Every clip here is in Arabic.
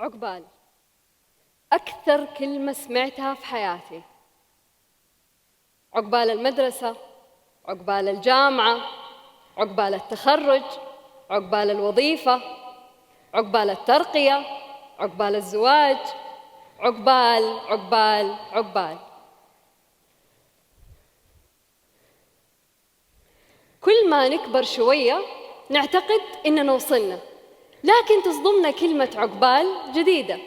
عقبال أكثر كلمة سمعتها في حياتي. عقبال المدرسة، عقبال الجامعة، عقبال التخرج، عقبال الوظيفة، عقبال الترقية، عقبال الزواج، عقبال عقبال عقبال. كل ما نكبر شوية نعتقد إننا وصلنا، لكن تصدمنا كلمة عقبال جديدة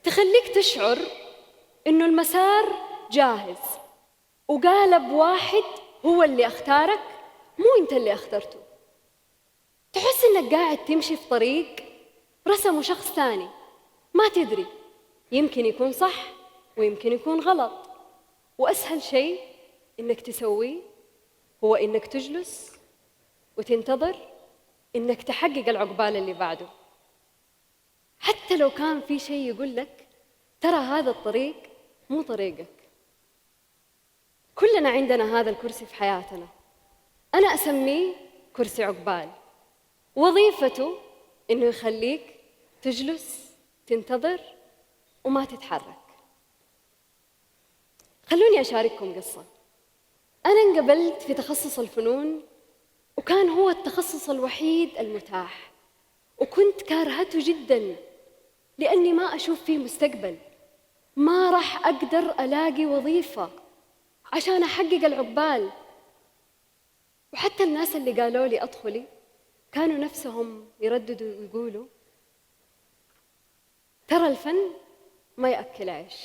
تخليك تشعر إنه المسار جاهز وقالب واحد هو اللي اختارك، مو أنت اللي اخترته. تحس إنك قاعد تمشي في طريق رسمه شخص ثاني، ما تدري، يمكن يكون صح ويمكن يكون غلط، وأسهل شيء إنك تسويه هو إنك تجلس وتنتظر إنك تحقق العقبال اللي بعده، حتى لو كان في شيء يقول لك ترى هذا الطريق مو طريقك. كلنا عندنا هذا الكرسي في حياتنا، أنا أسميه كرسي عقبال، وظيفته إنه يخليك تجلس تنتظر وما تتحرك. خلوني أشارككم قصة. أنا انقبلت في تخصص الفنون، وكان هو التخصص الوحيد المتاح، وكنت كارهته جداً لأني ما أشوف فيه مستقبل، ما راح أقدر ألاقي وظيفة عشان أحقق العقبال. وحتى الناس اللي قالوا لي أدخلي كانوا نفسهم يرددوا ويقولوا ترى الفن ما يأكل عيش.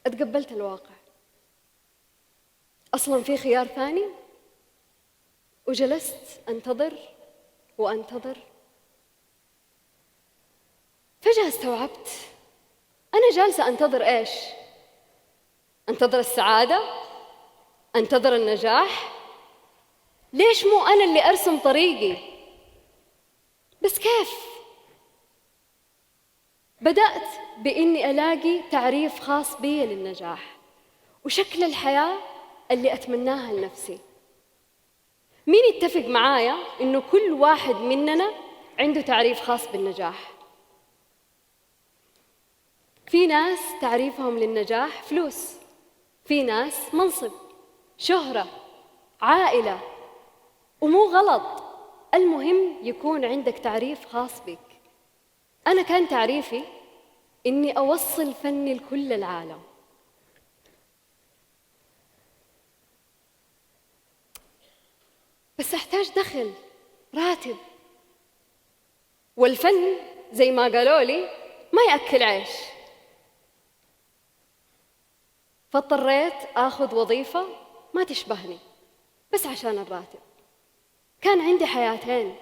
أتقبلت الواقع، أصلاً في خيار ثاني، وجلست أنتظر وأنتظر. فجأة استوعبت أنا جالسة أنتظر إيش؟ أنتظر السعادة؟ أنتظر النجاح؟ ليش مو أنا اللي أرسم طريقي؟ بس كيف؟ بدأت بإني ألاقي تعريف خاص بي للنجاح وشكل الحياة اللي أتمناها لنفسي. مين يتفق معايا إنه كل واحد مننا عنده تعريف خاص بالنجاح؟ في ناس تعريفهم للنجاح فلوس، في ناس منصب، شهرة، عائلة، ومو غلط، المهم يكون عندك تعريف خاص بك. أنا كان تعريفي إني أوصل فني لكل العالم. بس أحتاج دخل، راتب، والفن زي ما قالوا لي ما يأكل عيش. فاضطريت آخذ وظيفة ما تشبهني بس عشان الراتب. كان عندي حياتين،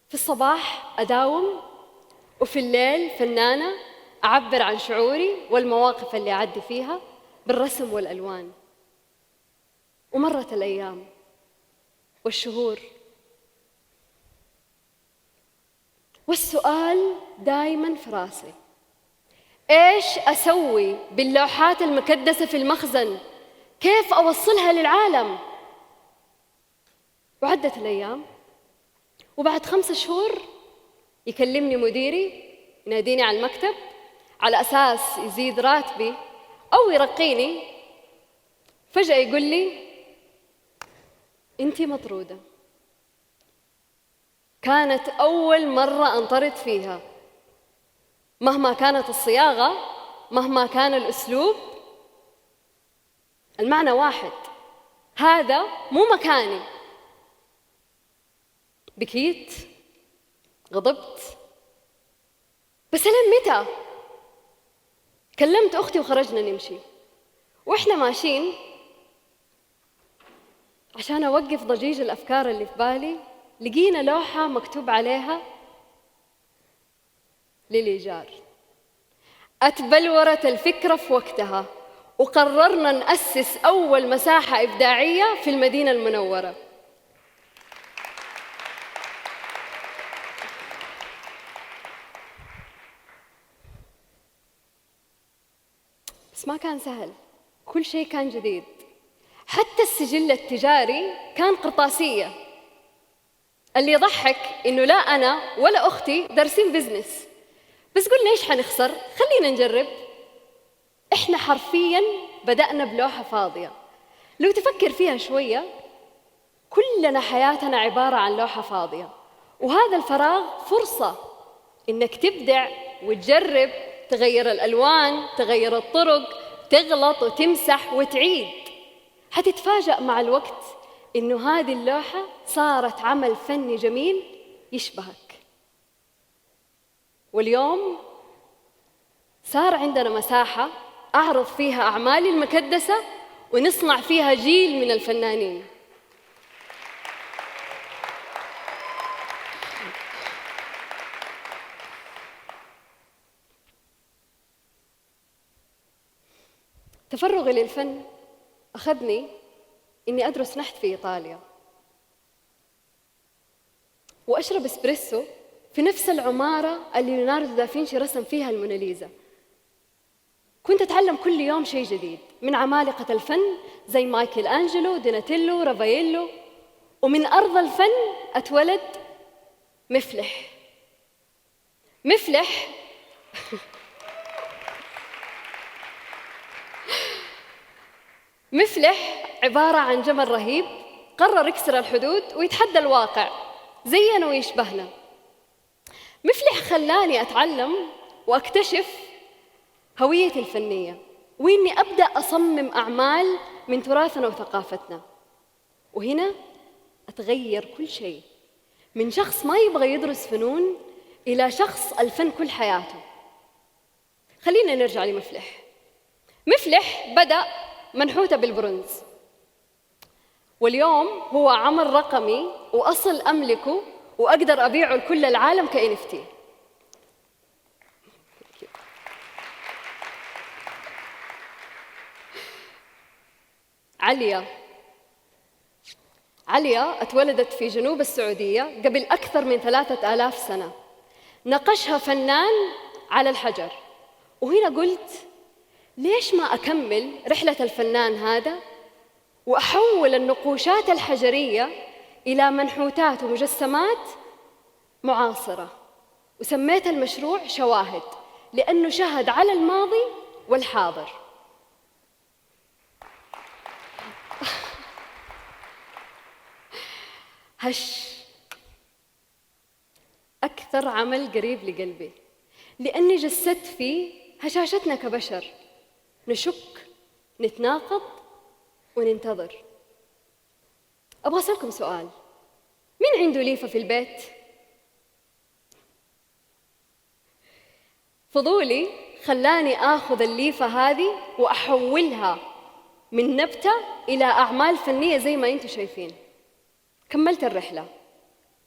في الصباح أداوم، وفي الليل فنانة أعبر عن شعوري والمواقف اللي أعدي فيها بالرسم والألوان. ومرت الأيام والشهور، والسؤال دايماً في راسي، إيش أسوي باللوحات المكدسة في المخزن؟ كيف أوصلها للعالم؟ وعدت الأيام، وبعد 5 شهور يكلمني مديري يناديني على المكتب على أساس يزيد راتبي أو يرقيني. فجأة يقول لي أنتِ مطرودة. كانت أول مرة أنطرد فيها، مهما كانت الصياغة، مهما كان الأسلوب، المعنى واحد، هذا مو مكاني. بكيت، غضبت، بس لين متى؟ كلمت أختي وخرجنا نمشي، وإحنا ماشيين عشان أوقف ضجيج الأفكار اللي في بالي لقينا لوحة مكتوب عليها للإيجار. أتبلورت الفكرة في وقتها، وقررنا نأسس أول مساحة إبداعية في المدينة المنورة. بس ما كان سهل، كل شيء كان جديد، حتى السجل التجاري كان قرطاسية. اللي يضحك إنه لا أنا ولا أختي دارسين بزنس، بس قلنا إيش حنخسر؟ خلينا نجرب. إحنا حرفياً بدأنا بلوحة فاضية. لو تفكر فيها شوية، كلنا حياتنا عبارة عن لوحة فاضية، وهذا الفراغ فرصة إنك تبدع وتجرب، تغير الألوان، تغير الطرق، تغلط وتمسح وتعيد. حتتفاجأ مع الوقت إنه هذه اللوحة صارت عمل فني جميل يشبهك. واليوم صار عندنا مساحة أعرض فيها أعمالي المكدسة ونصنع فيها جيل من الفنانين. تفرغي للفن أخذني إني أدرس نحت في إيطاليا وأشرب إسبريسو في نفس العمارة اللي ليوناردو دافنشي رسم فيها الموناليزا. كنت أتعلم كل يوم شيء جديد من عمالقة الفن زي مايكل أنجلو، دوناتيلو، رافاييلو، ومن أرض الفن أتولد مفلح. مفلح مفلح عبارة عن جمل رهيب قرر يكسر الحدود ويتحدى الواقع زينا ويشبهنا. مفلح خلاني أتعلم وأكتشف هويتي الفنية، وإني أبدأ أصمم أعمال من تراثنا وثقافتنا. وهنا أتغير كل شيء، من شخص ما يبغى يدرس فنون إلى شخص الفن كل حياته. خلينا نرجع لمفلح. مفلح بدأ منحوتة بالبرونز، واليوم هو عمل رقمي وأصل أملكه وأقدر أبيعه لكل العالم كNFT. عليا اتولدت في جنوب السعودية قبل أكثر من 3000 سنة. نقشها فنان على الحجر. وهنا قلت ليش ما أكمل رحلة الفنان هذا وأحول النقوشات الحجرية إلى منحوتات ومجسمات معاصرة، وسميت المشروع شواهد لأنه شهد على الماضي والحاضر. هش أكثر عمل قريب لقلبي لأني جسدت فيه هشاشتنا كبشر، نشك، نتناقض وننتظر. أبغى أسألكم سؤال، مين عنده ليفة في البيت؟ فضولي خلاني آخذ الليفة هذه وأحولها من نبتة إلى أعمال فنية زي ما أنتم شايفين. كملت الرحلة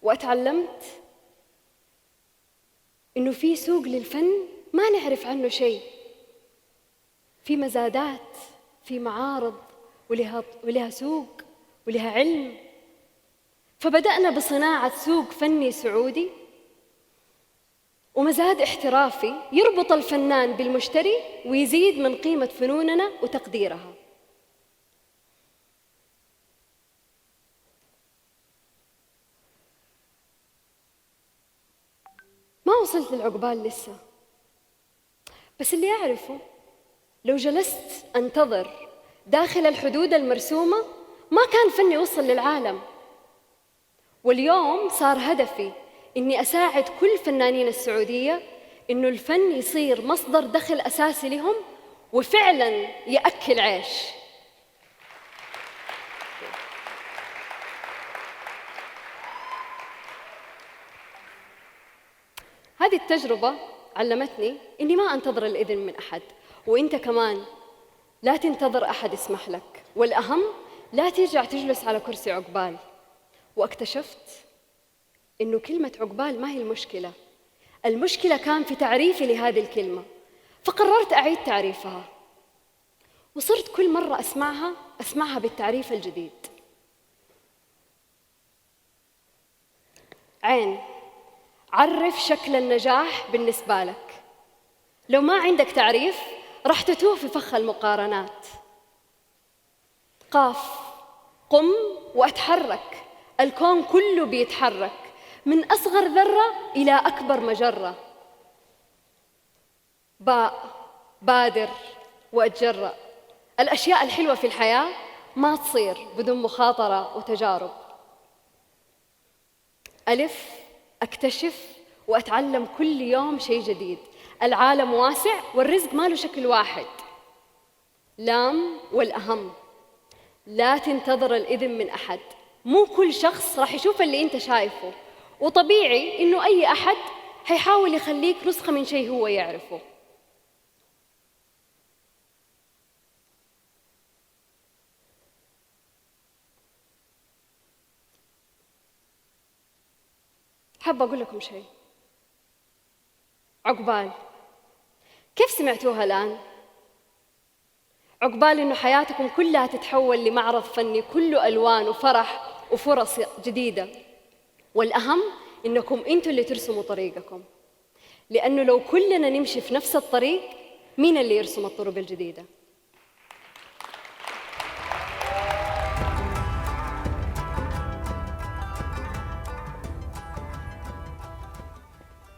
وأتعلمت إنه في سوق للفن ما نعرف عنه شيء، في مزادات، في معارض، ولها سوق ولها علم. فبدأنا بصناعة سوق فني سعودي ومزاد احترافي يربط الفنان بالمشتري ويزيد من قيمة فنوننا وتقديرها. ما وصلت للعقبال لسه، بس اللي أعرفه لو جلست أنتظر داخل الحدود المرسومة ما كان فني يوصل للعالم. واليوم صار هدفي إني أساعد كل فنانين السعودية إنه الفن يصير مصدر دخل أساسي لهم وفعلاً يأكل عيش. هذه التجربة علمتني إني ما أنتظر الإذن من أحد، وإنت كمان لا تنتظر أحد يسمح لك، والأهم لا ترجع تجلس على كرسي عقبال. واكتشفت إنه كلمة عقبال ما هي المشكلة، المشكلة كان في تعريفي لهذه الكلمة. فقررت أعيد تعريفها، وصرت كل مرة أسمعها بالتعريف الجديد. عين، عرف شكل النجاح بالنسبة لك. لو ما عندك تعريف راح تتوه في فخ المقارنات. قاف، قم وأتحرك. الكون كله بيتحرك من أصغر ذرة إلى أكبر مجرة. بادر وأتجرأ. الأشياء الحلوة في الحياة ما تصير بدون مخاطرة وتجارب. ألف، أكتشف وأتعلم كل يوم شيء جديد. العالم واسع والرزق ما له شكل واحد. لام، والأهم لا تنتظر الإذن من أحد. مو كل شخص راح يشوف اللي أنت شايفه، وطبيعي إنه أي أحد حيحاول يخليك نسخة من شيء هو يعرفه. حابة أقول لكم شيء. عقبال. كيف سمعتوها الآن؟ عقبال إنه حياتكم كلها تتحول لمعرض فني كله ألوان وفرح وفرص جديدة. والأهم إنكم أنتوا اللي ترسموا طريقكم، لأنه لو كلنا نمشي في نفس الطريق، مين اللي يرسم الطرق الجديدة؟